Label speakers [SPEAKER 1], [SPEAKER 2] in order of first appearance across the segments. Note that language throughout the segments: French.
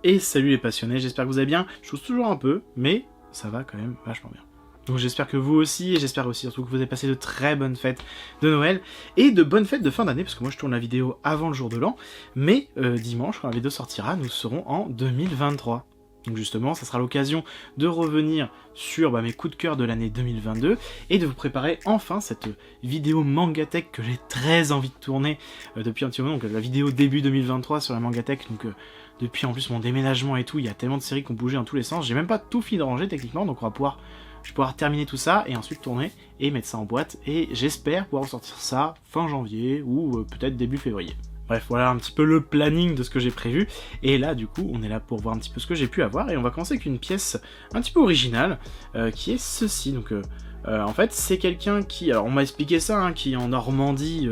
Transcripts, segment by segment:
[SPEAKER 1] Et salut les passionnés, j'espère que vous allez bien. Je tousse toujours un peu, mais ça va quand même vachement bien. Donc j'espère que vous aussi, et j'espère aussi surtout que vous avez passé de très bonnes fêtes de Noël, et de bonnes fêtes de fin d'année, parce que moi je tourne la vidéo avant le jour de l'an, mais dimanche, quand la vidéo sortira, nous serons en 2023. Donc justement, ça sera l'occasion de revenir sur mes coups de cœur de l'année 2022, et de vous préparer enfin cette vidéo Mangatech que j'ai très envie de tourner depuis un petit moment, donc la vidéo début 2023 sur la Mangatech, donc depuis en plus mon déménagement et tout, il y a tellement de séries qui ont bougé dans tous les sens, j'ai même pas tout fini de ranger techniquement, donc je vais pouvoir terminer tout ça et ensuite tourner et mettre ça en boîte, et j'espère pouvoir sortir ça fin janvier ou peut-être début février. Bref, voilà un petit peu le planning de ce que j'ai prévu, et là du coup on est là pour voir un petit peu ce que j'ai pu avoir, et on va commencer avec une pièce un petit peu originale, qui est ceci. Donc en fait c'est quelqu'un qui, alors on m'a expliqué ça, qui est en Normandie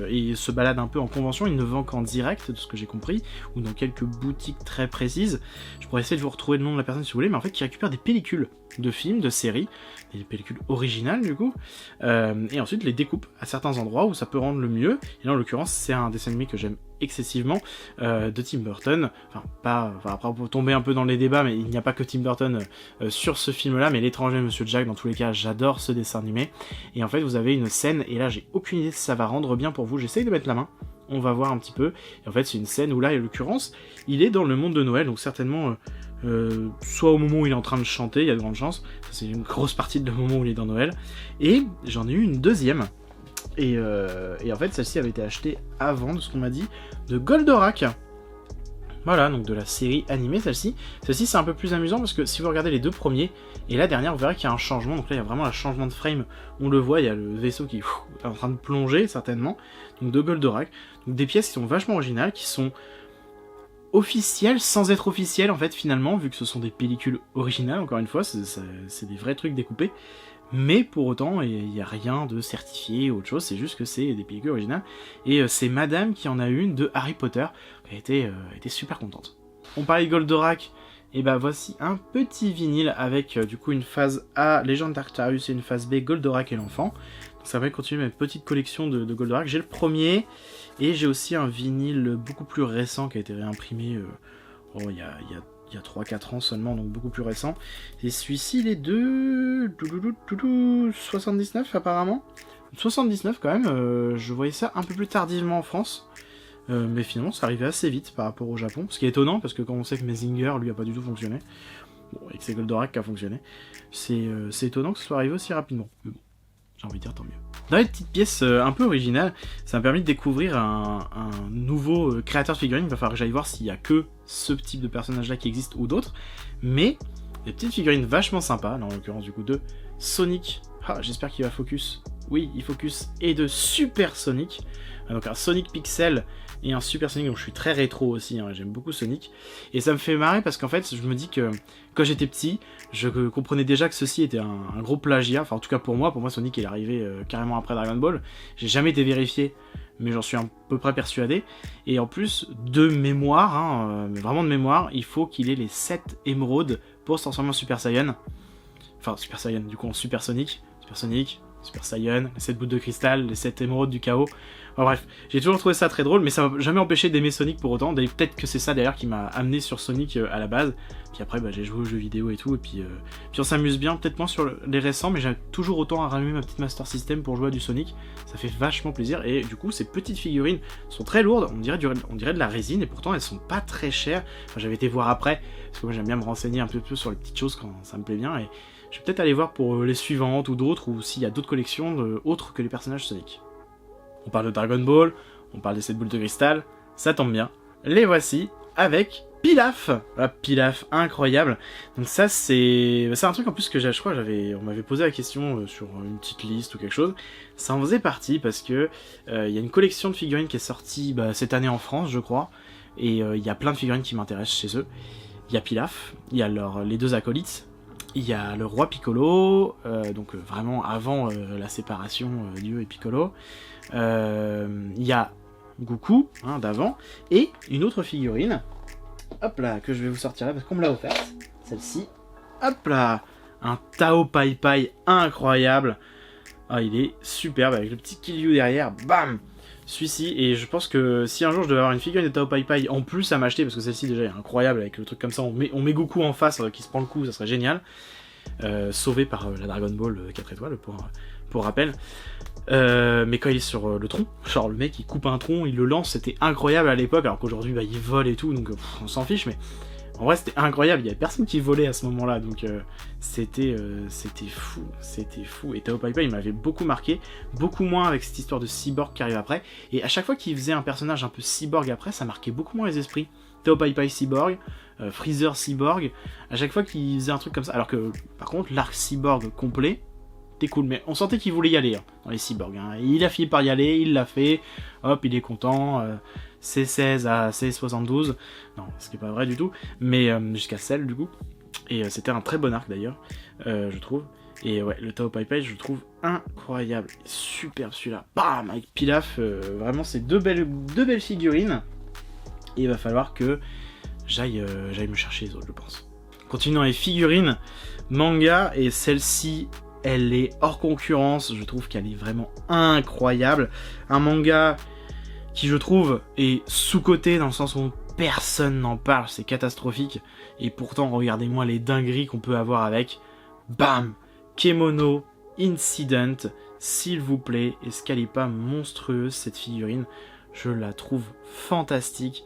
[SPEAKER 1] et se balade un peu en convention, il ne vend qu'en direct de ce que j'ai compris, ou dans quelques boutiques très précises. Je pourrais essayer de vous retrouver le nom de la personne si vous voulez, mais en fait qui récupère des pellicules de films, de séries, des pellicules originales du coup, et ensuite les découpe à certains endroits où ça peut rendre le mieux, et là en l'occurrence c'est un dessin animé que j'aime excessivement, de Tim Burton, après on peut tomber un peu dans les débats, mais il n'y a pas que Tim Burton sur ce film là, mais L'étranger Monsieur Jack, dans tous les cas j'adore ce dessin animé, et en fait vous avez une scène, et là j'ai aucune idée si ça va rendre bien pour vous, j'essaye de mettre la main, on va voir un petit peu, et en fait c'est une scène où là en l'occurrence il est dans le monde de Noël, donc certainement soit au moment où il est en train de chanter, il y a de grandes chances, c'est une grosse partie de le moment où il est dans Noël, et j'en ai eu une deuxième, et en fait celle-ci avait été achetée avant, de ce qu'on m'a dit, de Goldorak. Voilà, donc de la série animée celle-ci. Celle-ci c'est un peu plus amusant parce que si vous regardez les deux premiers, et la dernière vous verrez qu'il y a un changement, donc là il y a vraiment un changement de frame, on le voit, il y a le vaisseau qui est en train de plonger certainement, donc de Goldorak, donc des pièces qui sont vachement originales, qui sont officielles sans être officielles en fait finalement, vu que ce sont des pellicules originales, encore une fois, c'est des vrais trucs découpés, mais pour autant il n'y a rien de certifié ou autre chose, c'est juste que c'est des pellicules originales, et c'est madame qui en a une de Harry Potter, qui a été super contente. On parlait de Goldorak, et voici un petit vinyle avec du coup une phase A, Légende d'Arctarius, et une phase B, Goldorak et l'enfant. Donc ça va continuer ma petite collection de Goldorak. J'ai le premier, et j'ai aussi un vinyle beaucoup plus récent qui a été réimprimé il y a 3-4 ans seulement, donc beaucoup plus récent. Et celui-ci, il est de 79 apparemment. 79 quand même, je voyais ça un peu plus tardivement en France. Mais finalement ça arrivait assez vite par rapport au Japon, ce qui est étonnant parce que quand on sait que Mazinger lui a pas du tout fonctionné, bon, et que c'est Goldorak qui a fonctionné, c'est étonnant que ce soit arrivé aussi rapidement, mais bon, j'ai envie de dire tant mieux. Dans les petites pièces un peu originales, ça m'a permis de découvrir un nouveau créateur de figurines. Il va falloir que j'aille voir s'il y a que ce type de personnage là qui existe ou d'autres, mais des petites figurines vachement sympas, là, en l'occurrence du coup de Sonic, j'espère qu'il va focus, oui il focus, et de Super Sonic, donc un Sonic Pixel et un Super Sonic, donc je suis très rétro aussi, j'aime beaucoup Sonic, et ça me fait marrer parce qu'en fait je me dis que quand j'étais petit, je comprenais déjà que ceci était un gros plagiat, enfin en tout cas pour moi Sonic il est arrivé carrément après Dragon Ball, j'ai jamais été vérifié, mais j'en suis à peu près persuadé, et en plus de mémoire, vraiment de mémoire, il faut qu'il ait les 7 émeraudes pour se transformer en Super Saiyan, enfin Super Saiyan du coup en Super Sonic, Super Saiyan, les 7 bouts de cristal, les 7 émeraudes du chaos. Enfin, bref, j'ai toujours trouvé ça très drôle, mais ça m'a jamais empêché d'aimer Sonic pour autant. Peut-être que c'est ça d'ailleurs qui m'a amené sur Sonic à la base. Puis après, j'ai joué aux jeux vidéo et tout, et puis on s'amuse bien, peut-être moins sur les récents, mais j'ai toujours autant à rallumer ma petite Master System pour jouer à du Sonic. Ça fait vachement plaisir, et du coup, ces petites figurines sont très lourdes, on dirait de la résine, et pourtant elles sont pas très chères. Enfin, j'avais été voir après, parce que moi j'aime bien me renseigner un peu plus sur les petites choses quand ça me plaît bien, et je vais peut-être aller voir pour les suivantes ou d'autres, ou s'il y a d'autres collections autres que les personnages Sonic. On parle de Dragon Ball, on parle de cette boule de cristal, ça tombe bien. Les voici avec Pilaf. Voilà, Pilaf, incroyable. Donc ça c'est un truc en plus que je crois on m'avait posé la question sur une petite liste ou quelque chose. Ça en faisait partie parce que il y a une collection de figurines qui est sortie cette année en France je crois, et il y a plein de figurines qui m'intéressent chez eux. Il y a Pilaf, il y a les deux acolytes, il y a le roi Piccolo, donc vraiment avant la séparation Dieu et Piccolo. Il y a Goku, d'avant, et une autre figurine, hop là, que je vais vous sortir là parce qu'on me l'a offerte, celle-ci, hop là, un Tao Pai Pai incroyable. Il est superbe avec le petit Kiryu derrière, bam. celui-ci, et je pense que si un jour je devais avoir une figurine de Tao Pai Pai en plus à m'acheter, parce que celle-ci déjà est incroyable avec le truc comme ça, on met Goku en face qui se prend le coup, ça serait génial. Sauvé par la Dragon Ball 4 étoiles pour rappel. Mais quand il est sur le tronc, genre le mec il coupe un tronc, il le lance, c'était incroyable à l'époque, alors qu'aujourd'hui bah, il vole et tout, donc on s'en fiche, mais en vrai c'était incroyable, il y avait personne qui volait à ce moment-là, donc c'était fou, et Tao Pai Pai il m'avait beaucoup marqué, beaucoup moins avec cette histoire de cyborg qui arrive après, et à chaque fois qu'il faisait un personnage un peu cyborg après, ça marquait beaucoup moins les esprits. Tao Pai Pai cyborg, Freezer cyborg, à chaque fois qu'il faisait un truc comme ça, alors que par contre l'arc cyborg complet, c'était cool, mais on sentait qu'il voulait y aller hein, dans les cyborgs, hein. Il a fini par y aller, il l'a fait, hop il est content, C16 à C72, non ce qui est pas vrai du tout, mais jusqu'à Cell du coup, et c'était un très bon arc d'ailleurs, je trouve, et ouais le Tao Pai Pai je le trouve incroyable, superbe celui-là, bam avec Pilaf, vraiment c'est deux belles figurines. Et il va falloir que j'aille me chercher les autres, je pense. Continuons les figurines manga, et celle-ci, elle est hors concurrence, je trouve qu'elle est vraiment incroyable. Un manga qui, je trouve, est sous-coté dans le sens où personne n'en parle, c'est catastrophique. Et pourtant, regardez-moi les dingueries qu'on peut avoir avec. Bam! Kemono Incident, s'il vous plaît, est-ce qu'elle est pas monstrueuse cette figurine? Je la trouve fantastique.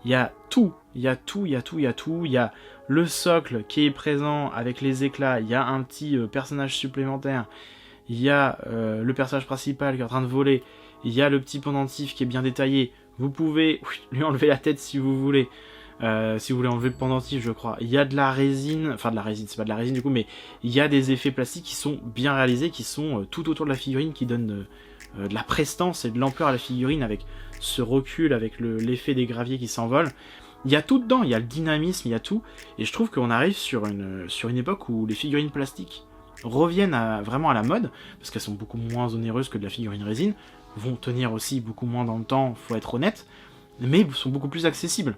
[SPEAKER 1] Il y a tout, il y a le socle qui est présent avec les éclats, il y a un petit personnage supplémentaire, il y a le personnage principal qui est en train de voler, il y a le petit pendentif qui est bien détaillé, vous pouvez lui enlever la tête si vous voulez enlever le pendentif je crois, il y a de la résine, enfin de la résine, c'est pas de la résine du coup, mais il y a des effets plastiques qui sont bien réalisés, qui sont tout autour de la figurine, qui donnent de la prestance et de l'ampleur à la figurine avec ce recul, avec l'effet des graviers qui s'envolent. Il y a tout dedans, il y a le dynamisme, il y a tout, et je trouve qu'on arrive sur une époque où les figurines plastiques reviennent vraiment à la mode, parce qu'elles sont beaucoup moins onéreuses que de la figurine résine, vont tenir aussi beaucoup moins dans le temps, faut être honnête, mais sont beaucoup plus accessibles.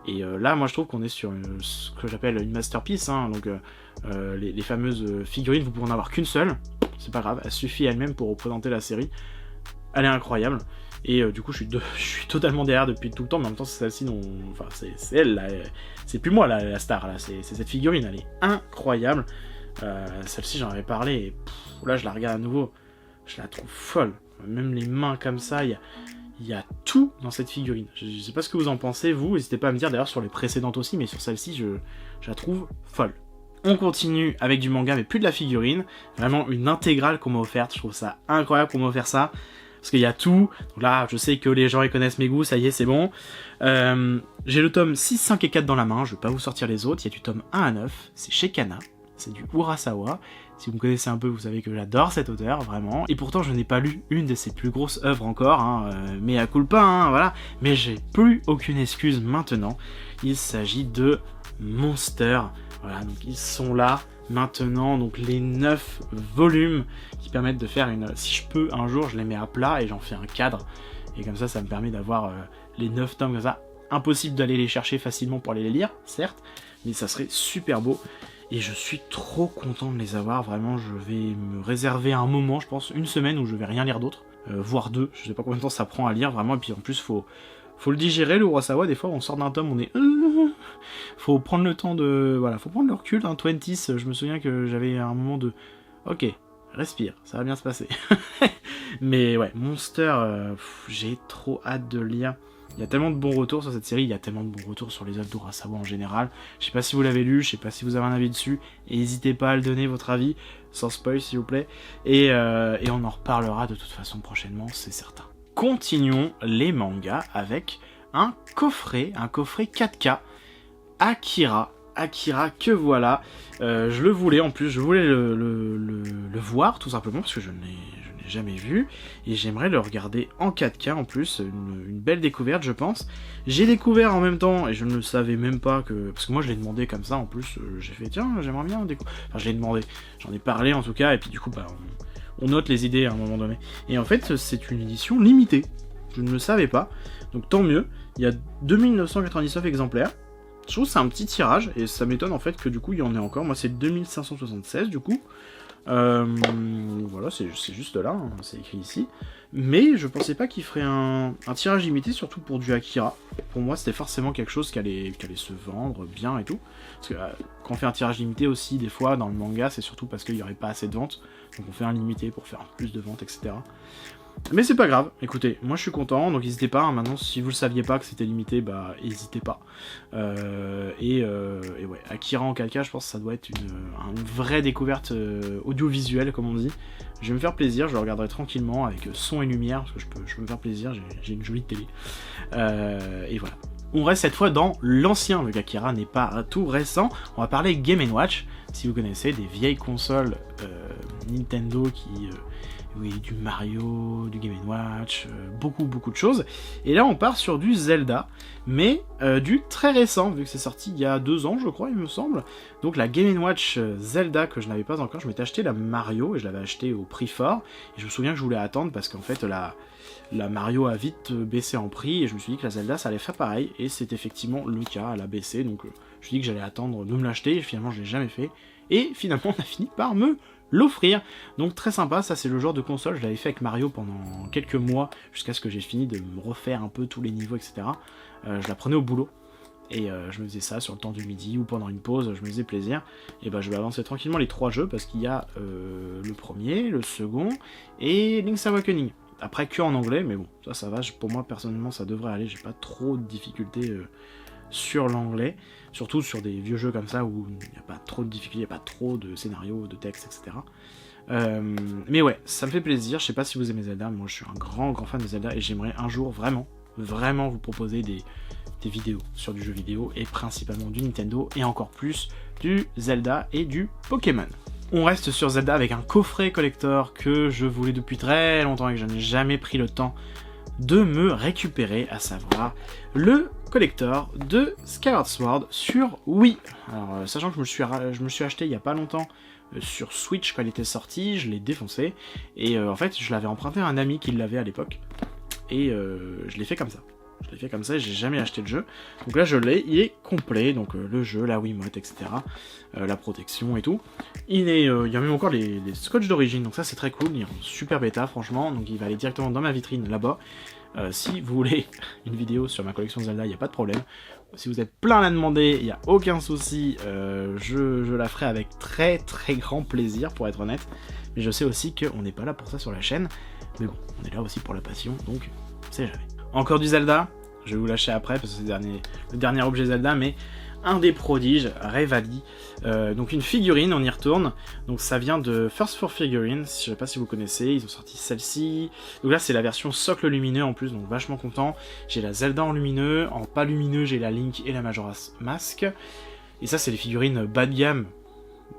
[SPEAKER 1] Et là, moi je trouve qu'on est sur ce que j'appelle une masterpiece, hein, donc les fameuses figurines, vous pouvez en avoir qu'une seule, c'est pas grave, elle suffit elle-même pour représenter la série, elle est incroyable. Et du coup, je suis totalement derrière depuis tout le temps, mais en même temps, c'est celle-ci dont... Enfin, c'est elle, là, c'est plus moi, la star, là, c'est cette figurine, elle est incroyable. Celle-ci, j'en avais parlé, et là, je la regarde à nouveau, je la trouve folle. Même les mains comme ça, il y a tout dans cette figurine. Je sais pas ce que vous en pensez, vous, n'hésitez pas à me dire, d'ailleurs, sur les précédentes aussi, mais sur celle-ci, je la trouve folle. On continue avec du manga, mais plus de la figurine, vraiment une intégrale qu'on m'a offerte, je trouve ça incroyable qu'on m'a offert ça. Parce qu'il y a tout, donc là je sais que les gens ils connaissent mes goûts, ça y est c'est bon. J'ai le tome 6, 5 et 4 dans la main, je vais pas vous sortir les autres, il y a du tome 1 à 9, c'est chez Kana, c'est du Urasawa. Si vous me connaissez un peu, vous savez que j'adore cet auteur, vraiment. Et pourtant je n'ai pas lu une de ses plus grosses œuvres encore, hein, mais à culpa, hein, voilà. Mais j'ai plus aucune excuse maintenant, il s'agit de Monster. Voilà, donc ils sont là maintenant, donc les 9 volumes qui permettent de faire une... Si je peux, un jour, je les mets à plat et j'en fais un cadre. Et comme ça me permet d'avoir les 9 tomes comme ça. Impossible d'aller les chercher facilement pour aller les lire, certes, mais ça serait super beau. Et je suis trop content de les avoir, vraiment, je vais me réserver un moment, je pense, une semaine où je vais rien lire d'autre. Voire 2, je sais pas combien de temps ça prend à lire, vraiment, et puis en plus, faut le digérer, le Urasawa, des fois, on sort d'un tome, on est... faut prendre le temps de... Voilà, faut prendre le recul, hein, 20, je me souviens que j'avais un moment de... Ok, respire, ça va bien se passer. Mais ouais, Monster, j'ai trop hâte de le lire. Il y a tellement de bons retours sur cette série, il y a tellement de bons retours sur les œuvres d'Urasawa en général. Je sais pas si vous l'avez lu, je sais pas si vous avez un avis dessus, et n'hésitez pas à le donner votre avis, sans spoil s'il vous plaît, et on en reparlera de toute façon prochainement, c'est certain. Continuons les mangas avec un coffret 4K, Akira que voilà, je le voulais en plus, je voulais le voir tout simplement parce que je n'ai jamais vu et j'aimerais le regarder en 4K en plus, une belle découverte je pense. J'ai découvert en même temps et je ne le savais même pas que, parce que moi je l'ai demandé comme ça en plus, j'ai fait tiens j'aimerais bien découvrir, enfin je l'ai demandé, j'en ai parlé en tout cas et puis du coup bah on note les idées à un moment donné. Et en fait c'est une édition limitée, je ne le savais pas, donc tant mieux, il y a 2999 exemplaires. Je trouve que c'est un petit tirage, et ça m'étonne en fait que du coup il y en ait encore, moi c'est 2576 du coup, Voilà, c'est juste là, hein, c'est écrit ici. Mais je pensais pas qu'il ferait un tirage limité, surtout pour du Akira. Pour moi, c'était forcément quelque chose qui allait se vendre bien et tout. Parce que quand on fait un tirage limité aussi, des fois, dans le manga, c'est surtout parce qu'il n'y aurait pas assez de ventes. Donc on fait un limité pour faire plus de ventes, etc. Mais c'est pas grave, écoutez, moi je suis content, donc n'hésitez pas, hein, maintenant si vous le saviez pas que c'était limité, bah n'hésitez pas. Et ouais, Akira en 4K, je pense que ça doit être une vraie découverte audiovisuelle, comme on dit. Je vais me faire plaisir, je le regarderai tranquillement avec son et lumière, parce que je peux me faire plaisir, j'ai une jolie télé. Et voilà. On reste cette fois dans l'ancien, vu qu'Akira n'est pas tout récent. On va parler Game & Watch, si vous connaissez, des vieilles consoles Nintendo qui... oui, du Mario, du Game & Watch, beaucoup de choses. Et là, on part sur du Zelda, mais du très récent, vu que c'est sorti il y a 2 ans, je crois, il me semble. Donc la Game & Watch Zelda, que je n'avais pas encore, je m'étais acheté la Mario, et je l'avais acheté au prix fort. Et je me souviens que je voulais attendre, parce qu'en fait, la Mario a vite baissé en prix, et je me suis dit que la Zelda, ça allait faire pareil, et c'est effectivement le cas, elle a baissé, donc je me suis dit que j'allais attendre de me l'acheter, et finalement, je l'ai jamais fait. Et finalement, on a fini par me l'offrir, donc très sympa. Ça c'est le genre de console, je l'avais fait avec Mario pendant quelques mois, jusqu'à ce que j'ai fini de me refaire un peu tous les niveaux, etc. Je la prenais au boulot, et je me faisais ça sur le temps du midi, ou pendant une pause, je me faisais plaisir, et je vais avancer tranquillement les 3 jeux, parce qu'il y a le premier, le second, et Link's Awakening. Après que en anglais, mais bon, ça va, pour moi personnellement ça devrait aller, j'ai pas trop de difficultés sur l'anglais, surtout sur des vieux jeux comme ça où il n'y a pas trop de difficultés, il n'y a pas trop de scénarios, de textes, etc. Mais ouais, ça me fait plaisir, je sais pas si vous aimez Zelda, mais moi je suis un grand fan de Zelda et j'aimerais un jour vraiment vous proposer des vidéos sur du jeu vidéo et principalement du Nintendo et encore plus du Zelda et du Pokémon. On reste sur Zelda avec un coffret collector que je voulais depuis très longtemps et que je n'ai jamais pris le temps de me récupérer, à savoir le collector de Skyward Sword sur Wii. Alors, sachant que je me suis acheté il y a pas longtemps sur Switch quand il était sorti, je l'ai défoncé, et en fait je l'avais emprunté à un ami qui l'avait à l'époque, et je l'ai fait comme ça. Je l'ai fait comme ça et j'ai jamais acheté le jeu. Donc là je l'ai, il est complet, donc le jeu, la Wiimote, etc. La protection et tout. Il y a même encore les scotch d'origine, donc ça c'est très cool, il est en super bêta franchement, donc il va aller directement dans ma vitrine là-bas. Si vous voulez une vidéo sur ma collection Zelda, il n'y a pas de problème. Si vous êtes plein à la demander, il n'y a aucun souci, je la ferai avec très grand plaisir pour être honnête. Mais je sais aussi qu'on n'est pas là pour ça sur la chaîne. Mais bon, on est là aussi pour la passion, donc on sait jamais. Encore du Zelda, je vais vous lâcher après parce que c'est le dernier objet Zelda, mais un des prodiges, Revali. Donc une figurine, on y retourne. Donc ça vient de First 4 Figurines, je sais pas si vous connaissez, ils ont sorti celle-ci. Donc là c'est la version socle lumineux en plus, donc vachement content. J'ai la Zelda en lumineux, en pas lumineux j'ai la Link et la Majora's Mask. Et ça c'est les figurines bas de gamme.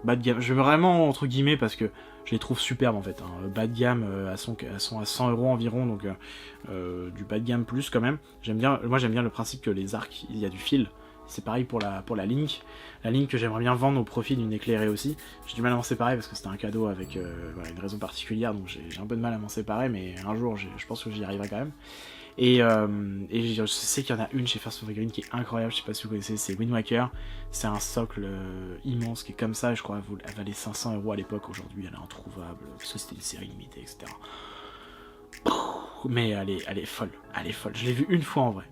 [SPEAKER 1] Bas de gamme, je vais vraiment entre guillemets parce que je les trouve superbes en fait, hein. Bas de gamme, elles sont à 100 € environ, donc du bas de gamme plus quand même. Moi j'aime bien le principe que les arcs, il y a du fil. C'est pareil pour la Link. La Link que j'aimerais bien vendre au profit d'une éclairée aussi. J'ai du mal à m'en séparer parce que c'était un cadeau avec voilà, une raison particulière, donc j'ai un peu de mal à m'en séparer, mais un jour je pense que j'y arriverai quand même. Et je sais qu'il y en a une chez First 4 Figurines qui est incroyable, je sais pas si vous connaissez, c'est Wind Waker. C'est un socle immense qui est comme ça, je crois elle valait 500 € à l'époque, aujourd'hui elle est introuvable, parce que c'était une série limitée, etc. Mais elle est folle, je l'ai vue une fois en vrai.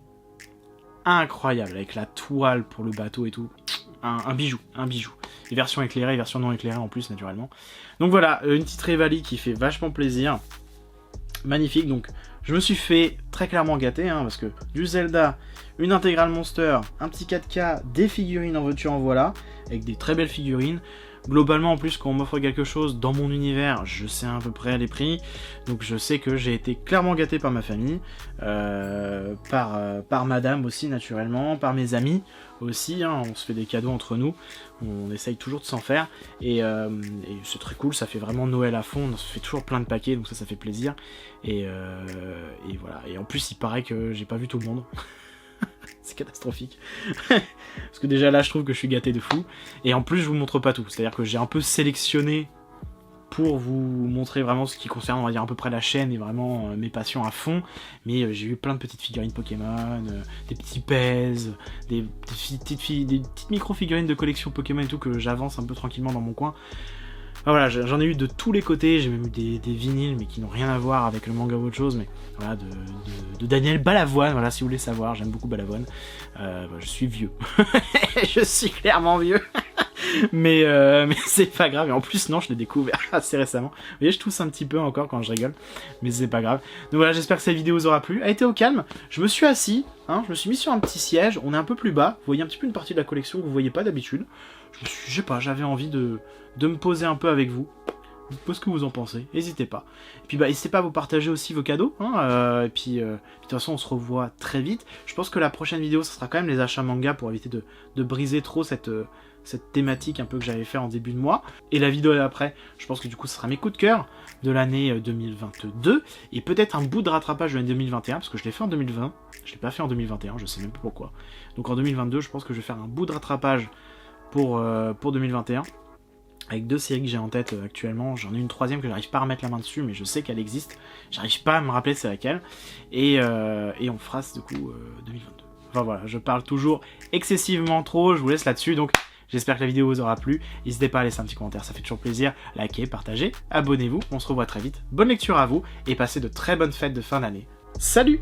[SPEAKER 1] Incroyable, avec la toile pour le bateau et tout. Un bijou. Les versions éclairées, versions non éclairées en plus, naturellement. Donc voilà, une petite Revali qui fait vachement plaisir. Magnifique, donc je me suis fait très clairement gâter, hein, parce que du Zelda, une intégrale Monster, un petit 4K, des figurines en veux-tu en voilà, avec des très belles figurines. Globalement, en plus, quand on m'offre quelque chose dans mon univers, je sais à peu près les prix, donc je sais que j'ai été clairement gâté par ma famille, par madame aussi, naturellement, par mes amis aussi, hein, on se fait des cadeaux entre nous, on essaye toujours de s'en faire, et c'est très cool, ça fait vraiment Noël à fond, on se fait toujours plein de paquets, donc ça fait plaisir, et voilà, et en plus il paraît que j'ai pas vu tout le monde. C'est catastrophique. Parce que déjà là je trouve que je suis gâté de fou. Et en plus je vous montre pas tout. C'est à dire que j'ai un peu sélectionné pour vous montrer vraiment ce qui concerne, on va dire, à peu près la chaîne et vraiment mes passions à fond. Mais j'ai eu plein de petites figurines Pokémon, des petits pèses, des petites micro-figurines de collection Pokémon et tout que j'avance un peu tranquillement dans mon coin. Voilà, j'en ai eu de tous les côtés, j'ai même eu des vinyles, mais qui n'ont rien à voir avec le manga ou autre chose, mais voilà, de Daniel Balavoine, voilà, si vous voulez savoir, j'aime beaucoup Balavoine. Je suis vieux. Je suis clairement vieux. mais c'est pas grave, et en plus, non, je l'ai découvert assez récemment. Vous voyez, je tousse un petit peu encore quand je rigole, mais c'est pas grave. Donc voilà, j'espère que cette vidéo vous aura plu. Elle a été au calme, je me suis assis, hein, je me suis mis sur un petit siège, on est un peu plus bas, vous voyez un petit peu une partie de la collection que vous voyez pas d'habitude. Je sais pas, j'avais envie de me poser un peu avec vous. Dites-moi ce que vous en pensez, n'hésitez pas. Et puis n'hésitez pas à vous partager aussi vos cadeaux, hein, et puis de toute façon on se revoit très vite. Je pense que la prochaine vidéo, ce sera quand même les achats manga pour éviter de briser trop cette thématique un peu que j'avais fait en début de mois. Et la vidéo d'après, je pense que du coup ce sera mes coups de cœur de l'année 2022, et peut-être un bout de rattrapage de l'année 2021, parce que je l'ai fait en 2020, je l'ai pas fait en 2021, je sais même pas pourquoi. Donc en 2022, je pense que je vais faire un bout de rattrapage pour 2021, avec 2 séries que j'ai en tête actuellement. J'en ai une 3e que j'arrive pas à remettre la main dessus, mais je sais qu'elle existe, j'arrive pas à me rappeler c'est laquelle, et on fera du coup 2022. Enfin voilà, je parle toujours excessivement trop, je vous laisse là-dessus, donc j'espère que la vidéo vous aura plu. N'hésitez pas à laisser un petit commentaire, ça fait toujours plaisir. Likez, partagez, abonnez-vous, on se revoit très vite. Bonne lecture à vous, et passez de très bonnes fêtes de fin d'année. Salut!